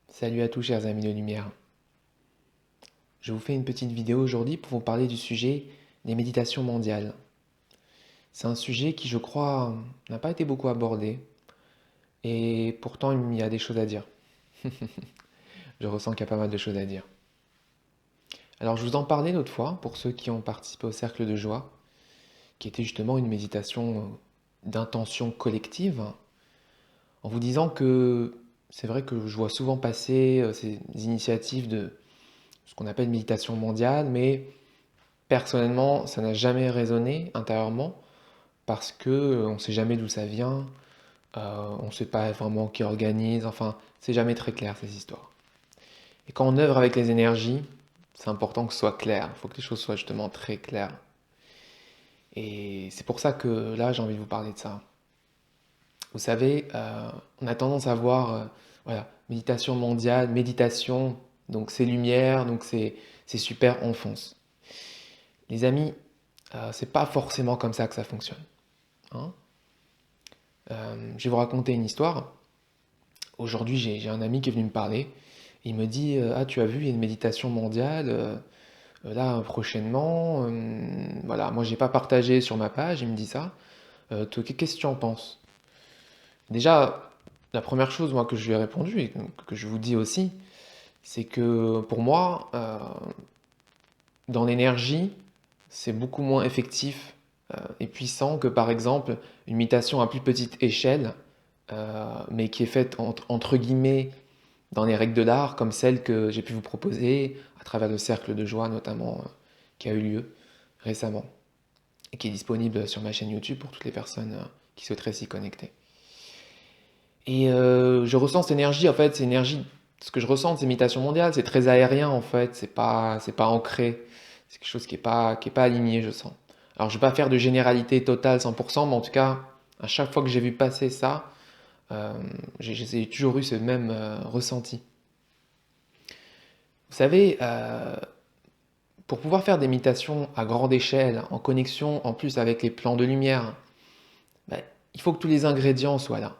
Salut à tous chers amis de lumière. Je vous fais une petite vidéo aujourd'hui pour vous parler du sujet des méditations mondiales. C'est un sujet qui, je crois, n'a pas été beaucoup abordé et pourtant il y a des choses à dire. Je ressens qu'il y a pas mal de choses à dire. Alors je vous en parlais l'autre fois pour ceux qui ont participé au cercle de joie, qui était justement une méditation d'intention collective, en vous disant que c'est vrai que je vois souvent passer ces initiatives de ce qu'on appelle méditation mondiale, mais personnellement, ça n'a jamais résonné intérieurement parce que on ne sait jamais d'où ça vient, on ne sait pas vraiment qui organise, enfin, c'est jamais très clair ces histoires. Et quand on œuvre avec les énergies, c'est important que ce soit clair, il faut que les choses soient justement très claires. Et c'est pour ça que là, j'ai envie de vous parler de ça. Vous savez, on a tendance à voir, voilà, méditation mondiale, méditation, donc c'est lumière, donc c'est super, on fonce. Les amis, c'est pas forcément comme ça que ça fonctionne, hein. Je vais vous raconter une histoire. Aujourd'hui, j'ai un ami qui est venu me parler. Il me dit ah, tu as vu, il y a une méditation mondiale là prochainement. Voilà, moi, j'ai pas partagé sur ma page. Il me dit ça. Toi, qu'est-ce que tu en penses? Déjà, la première chose moi, que je lui ai répondu et que je vous dis aussi, c'est que pour moi, dans l'énergie, c'est beaucoup moins effectif et puissant que par exemple une méditation à plus petite échelle, mais qui est faite entre guillemets dans les règles de l'art, comme celle que j'ai pu vous proposer à travers le cercle de joie notamment, qui a eu lieu récemment et qui est disponible sur ma chaîne YouTube pour toutes les personnes qui souhaiteraient s'y connecter. Et je ressens cette énergie, en fait, cette énergie, ce que je ressens de ces méditations mondiales, c'est très aérien en fait, c'est pas ancré, c'est quelque chose qui est pas aligné, je sens. Alors je vais pas faire de généralité totale 100%, mais en tout cas, à chaque fois que j'ai vu passer ça, euh, j'ai toujours eu ce même ressenti. Vous savez, pour pouvoir faire des méditations à grande échelle, en connexion en plus avec les plans de lumière, ben, il faut que tous les ingrédients soient là.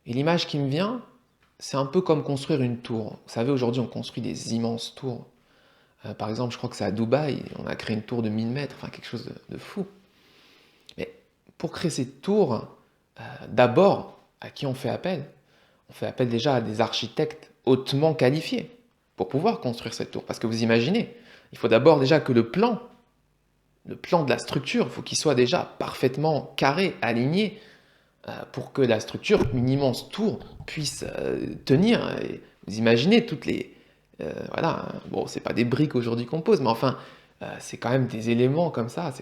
Et l'image qui me vient, c'est un peu comme construire une tour. Vous savez, aujourd'hui, on construit des immenses tours. Par exemple, je crois que c'est à Dubaï, on a créé une tour de 1000 mètres, enfin quelque chose de fou. Mais pour créer cette tour, d'abord, à qui on fait appel? On fait appel déjà à des architectes hautement qualifiés pour pouvoir construire cette tour. Parce que vous imaginez, il faut d'abord déjà que le plan de la structure, il faut qu'il soit déjà parfaitement carré, aligné, pour que la structure, une immense tour, puisse tenir. Et vous imaginez toutes les... voilà, bon, c'est pas des briques aujourd'hui qu'on pose, mais enfin, c'est quand même des éléments comme ça,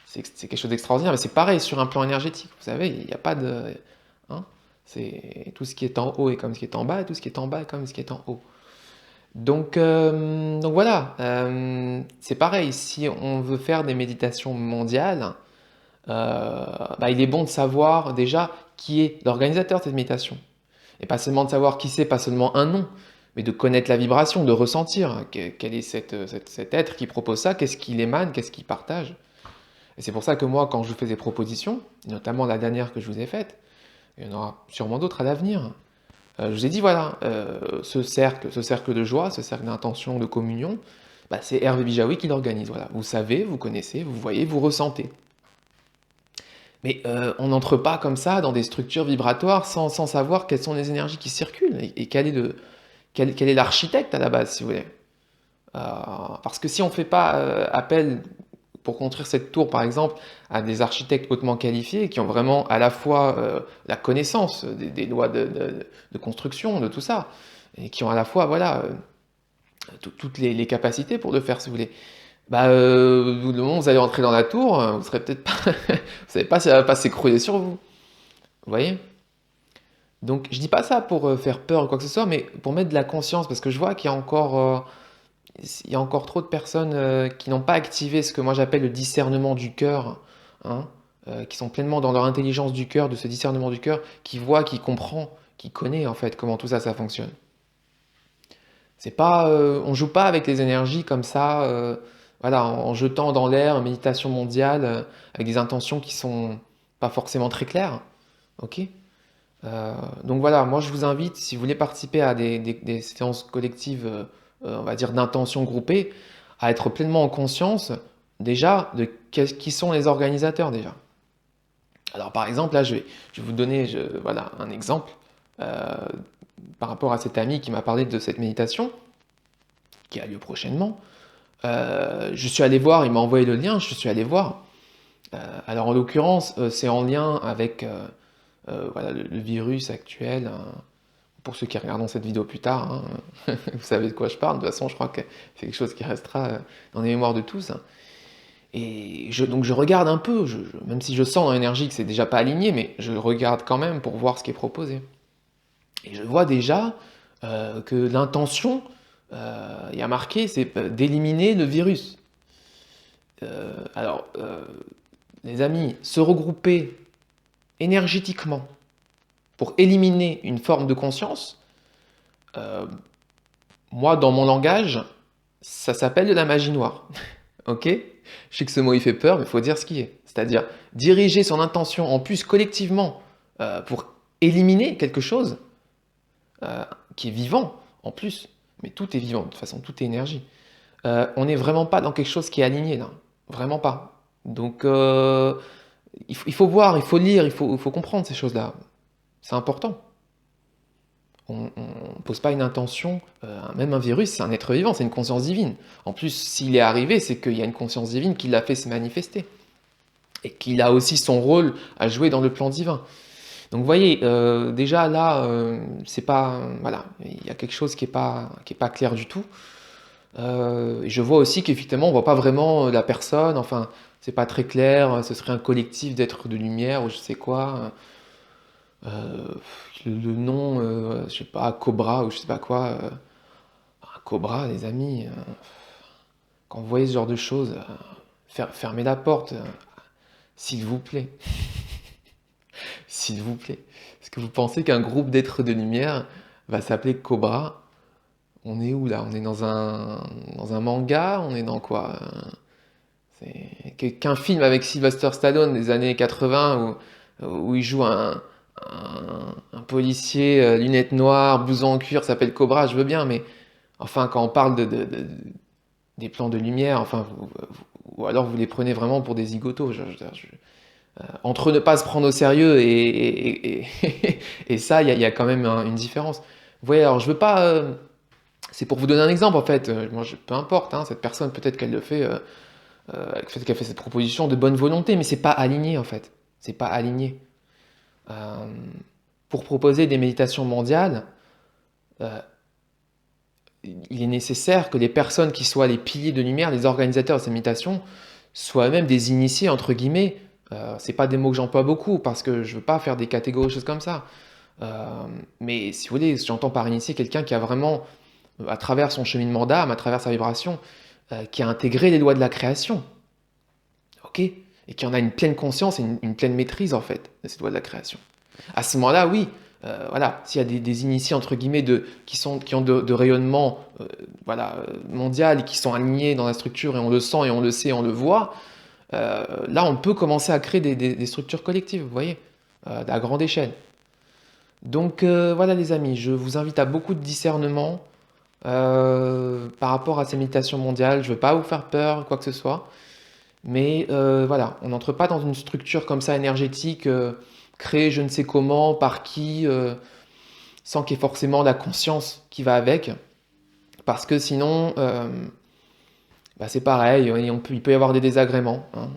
c'est quelque chose d'extraordinaire, mais c'est pareil sur un plan énergétique, vous savez, il n'y a pas de... hein, c'est tout ce qui est en haut est comme ce qui est en bas, et tout ce qui est en bas est comme ce qui est en haut. Donc voilà, c'est pareil, si on veut faire des méditations mondiales, bah, il est bon de savoir déjà qui est l'organisateur de cette méditation. Et pas seulement de savoir qui c'est, pas seulement un nom, mais de connaître la vibration, de ressentir quel est cet être qui propose ça, qu'est-ce qu'il émane, qu'est-ce qu'il partage. Et c'est pour ça que moi, quand je vous fais des propositions, notamment la dernière que je vous ai faite, il y en aura sûrement d'autres à l'avenir, je vous ai dit, voilà, ce cercle de joie, ce cercle d'intention, de communion, bah, c'est Hervé Bijawi qui l'organise. Voilà. Vous savez, vous connaissez, vous voyez, vous ressentez. Mais on n'entre pas comme ça dans des structures vibratoires sans savoir quelles sont les énergies qui circulent et quel est l'architecte à la base, si vous voulez. Parce que si on ne fait pas appel pour construire cette tour, par exemple, à des architectes hautement qualifiés qui ont vraiment à la fois la connaissance des lois de construction, de tout ça, et qui ont à la fois voilà, toutes les capacités pour le faire, si vous voulez. Bah, au bout d'un moment, vous allez entrer dans la tour, vous serez peut-être pas, vous savez pas si elle va pas s'écrouler sur vous. Vous voyez? Donc, je dis pas ça pour faire peur ou quoi que ce soit, mais pour mettre de la conscience, parce que je vois qu'il y a encore trop de personnes qui n'ont pas activé ce que moi j'appelle le discernement du cœur, hein, qui sont pleinement dans leur intelligence du cœur, de ce discernement du cœur, qui voit, qui comprend, qui connaît en fait comment tout ça, ça fonctionne. C'est pas, on joue pas avec les énergies comme ça, voilà, en jetant dans l'air une méditation mondiale avec des intentions qui sont pas forcément très claires, ok? Donc voilà, moi je vous invite, si vous voulez participer à des séances collectives, on va dire d'intention groupée, à être pleinement en conscience déjà de qui sont les organisateurs déjà. Alors par exemple, là je vais vous donner voilà, un exemple euh, par rapport à cet ami qui m'a parlé de cette méditation qui a lieu prochainement. Je suis allé voir, il m'a envoyé le lien, je suis allé voir. Alors en l'occurrence, c'est en lien avec voilà, le virus actuel. Pour ceux qui regarderont cette vidéo plus tard, hein, vous savez de quoi je parle. De toute façon, je crois que c'est quelque chose qui restera dans les mémoires de tous. Et donc je regarde un peu, même si je sens dans l'énergie que c'est déjà pas aligné, mais je regarde quand même pour voir ce qui est proposé. Et je vois déjà que l'intention, il y a marqué, c'est d'éliminer le virus. Alors, les amis, se regrouper énergétiquement pour éliminer une forme de conscience, euh, moi, dans mon langage, ça s'appelle de la magie noire. Ok? Je sais que ce mot il fait peur, mais il faut dire ce qui est. C'est-à-dire diriger son intention en plus collectivement pour éliminer quelque chose qui est vivant en plus. Mais tout est vivant, de toute façon, tout est énergie. On n'est vraiment pas dans quelque chose qui est aligné là. Vraiment pas. Donc il faut voir, il faut lire, il faut comprendre ces choses-là. C'est important. On ne pose pas une intention, même un virus, c'est un être vivant, c'est une conscience divine. En plus, s'il est arrivé, c'est qu'il y a une conscience divine qui l'a fait se manifester. Et qu'il a aussi son rôle à jouer dans le plan divin. Donc vous voyez, déjà là, c'est pas, voilà, il y a quelque chose qui est pas clair du tout. Et je vois aussi qu'effectivement, on voit pas vraiment la personne, enfin, c'est pas très clair, ce serait un collectif d'êtres de lumière ou je sais quoi. Euh, le nom, je sais pas, Cobra ou je sais pas quoi. Un Cobra, les amis, quand vous voyez ce genre de choses, fermez la porte, s'il vous plaît. S'il vous plaît. Est-ce que vous pensez qu'un groupe d'êtres de lumière va s'appeler Cobra? On est où là? On est dans un manga? On est dans quoi? Qu'un film avec Sylvester Stallone des années 80 où il joue un policier, lunettes noires, blouson en cuir, s'appelle Cobra, je veux bien, mais enfin, quand on parle des plans de lumière, enfin, ou alors vous les prenez vraiment pour des zigotos. Entre ne pas se prendre au sérieux et ça, il y a quand même une différence. Vous voyez, alors je veux pas. C'est pour vous donner un exemple en fait. Moi, peu importe, hein, cette personne, peut-être qu'elle le fait, qu'elle fait cette proposition de bonne volonté, mais c'est pas aligné en fait. C'est pas aligné. Euh, pour proposer des méditations mondiales, euh, il est nécessaire que les personnes qui soient les piliers de lumière, les organisateurs de ces méditations, soient eux-mêmes des initiés, entre guillemets. C'est pas des mots que j'emploie beaucoup parce que je veux pas faire des catégories, choses comme ça. Euh, mais si vous voulez, j'entends par initié quelqu'un qui a vraiment, à travers son cheminement d'âme, à travers sa vibration, qui a intégré les lois de la création. Ok? Et qui en a une pleine conscience et une pleine maîtrise, en fait, de ces lois de la création. À ce moment-là, oui, voilà, s'il y a des initiés, entre guillemets, qui ont de rayonnement voilà, mondial et qui sont alignés dans la structure, et on le sent, et on le sait, on le voit, là, on peut commencer à créer des structures collectives, vous voyez, à grande échelle. Donc voilà les amis, je vous invite à beaucoup de discernement par rapport à ces méditations mondiales. Je ne veux pas vous faire peur, quoi que ce soit. Mais voilà, on n'entre pas dans une structure comme ça énergétique, créée je ne sais comment, par qui, sans qu'il y ait forcément la conscience qui va avec. Parce que sinon, bah, c'est pareil, il peut y avoir des désagréments, hein.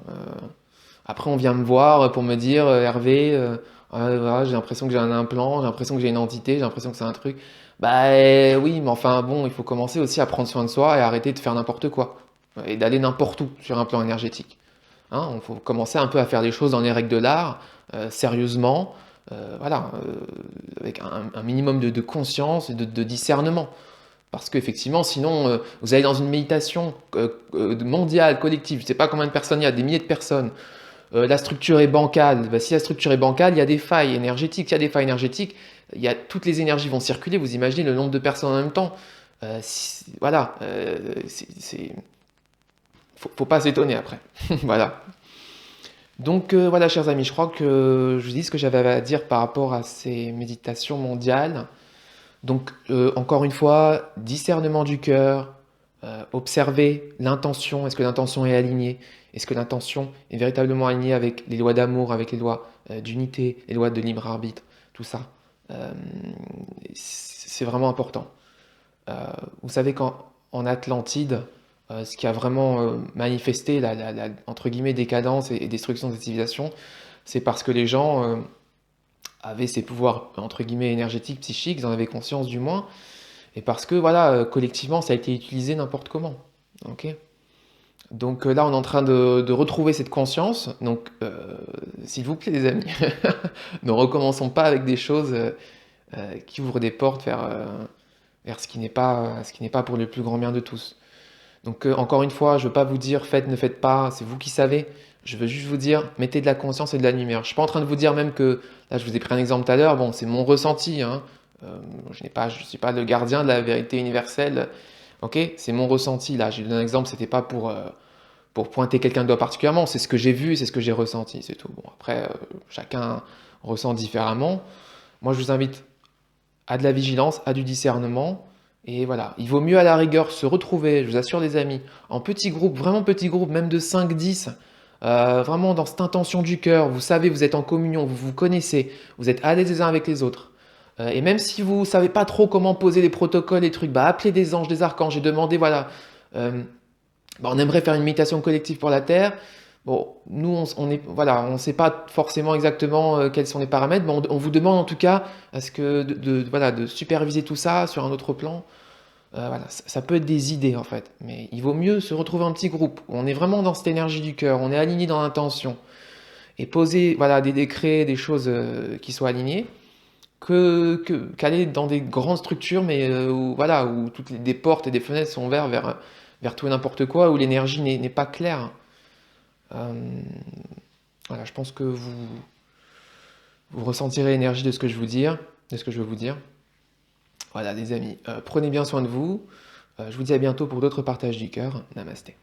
Après, on vient me voir pour me dire, Hervé, voilà, j'ai l'impression que j'ai un implant, j'ai l'impression que j'ai une entité, j'ai l'impression que c'est un truc. Bah oui, mais enfin bon, il faut commencer aussi à prendre soin de soi et arrêter de faire n'importe quoi. Et d'aller n'importe où sur un plan énergétique. Hein, il faut commencer un peu à faire les choses dans les règles de l'art, sérieusement, voilà, avec un minimum de conscience et de discernement. Parce qu'effectivement, sinon, vous allez dans une méditation mondiale, collective, je ne sais pas combien de personnes il y a, des milliers de personnes, la structure est bancale. Bah, si la structure est bancale, il y a des failles énergétiques. S'il y a des failles énergétiques, toutes les énergies vont circuler. Vous imaginez le nombre de personnes en même temps. Voilà, faut pas s'étonner après. Voilà. Donc voilà, chers amis, je crois que je vous dis ce que j'avais à dire par rapport à ces méditations mondiales. Donc encore une fois, discernement du cœur, observer l'intention. Est-ce que l'intention est alignée? Est-ce que l'intention est véritablement alignée avec les lois d'amour, avec les lois d'unité, les lois de libre arbitre, tout ça? Euh, c'est vraiment important. Euh, Vous savez qu'en Atlantide, ce qui a vraiment manifesté entre guillemets décadence et destruction de cette civilisation, c'est parce que les gens avaient ces pouvoirs entre guillemets énergétiques, psychiques, ils en avaient conscience du moins, et parce que voilà, collectivement, ça a été utilisé n'importe comment. Ok. Donc là, on est en train de retrouver cette conscience. Donc, s'il vous plaît, les amis, ne recommençons pas avec des choses qui ouvrent des portes vers ce qui n'est pas pour le plus grand bien de tous. Donc encore une fois, je ne veux pas vous dire faites, ne faites pas, c'est vous qui savez. Je veux juste vous dire mettez de la conscience et de la lumière. Je ne suis pas en train de vous dire même que, là je vous ai pris un exemple tout à l'heure, bon c'est mon ressenti, hein. Je ne suis pas le gardien de la vérité universelle, ok? C'est mon ressenti là, j'ai donné un exemple, c'était pas pour pointer quelqu'un de doigt particulièrement, c'est ce que j'ai vu, c'est ce que j'ai ressenti, c'est tout. Bon après, chacun ressent différemment. Moi je vous invite à de la vigilance, à du discernement. Et voilà, il vaut mieux à la rigueur se retrouver, je vous assure les amis, en petits groupes, vraiment petits groupes, même de 5, 10, vraiment dans cette intention du cœur, vous savez, vous êtes en communion, vous vous connaissez, vous êtes à l'aise les uns avec les autres. Et même si vous ne savez pas trop comment poser les protocoles, les trucs, bah appelez des anges, des archanges et demandez, voilà, euh, bah, on aimerait faire une méditation collective pour la Terre. Bon, nous, voilà, on ne sait pas forcément exactement quels sont les paramètres, mais on vous demande en tout cas à ce que voilà, de superviser tout ça sur un autre plan. Voilà, ça peut être des idées en fait, mais il vaut mieux se retrouver en petit groupe. Où on est vraiment dans cette énergie du cœur, on est aligné dans l'intention et poser voilà, des décrets, des choses qui soient alignées, qu'aller dans des grandes structures, mais où, voilà, où des portes et des fenêtres sont ouvertes vers tout et n'importe quoi, où l'énergie n'est pas claire. Euh, voilà, je pense que vous ressentirez l'énergie de ce que je vous dire, de ce que je veux vous dire. Voilà, les amis, prenez bien soin de vous. Je vous dis à bientôt pour d'autres partages du cœur. Namasté.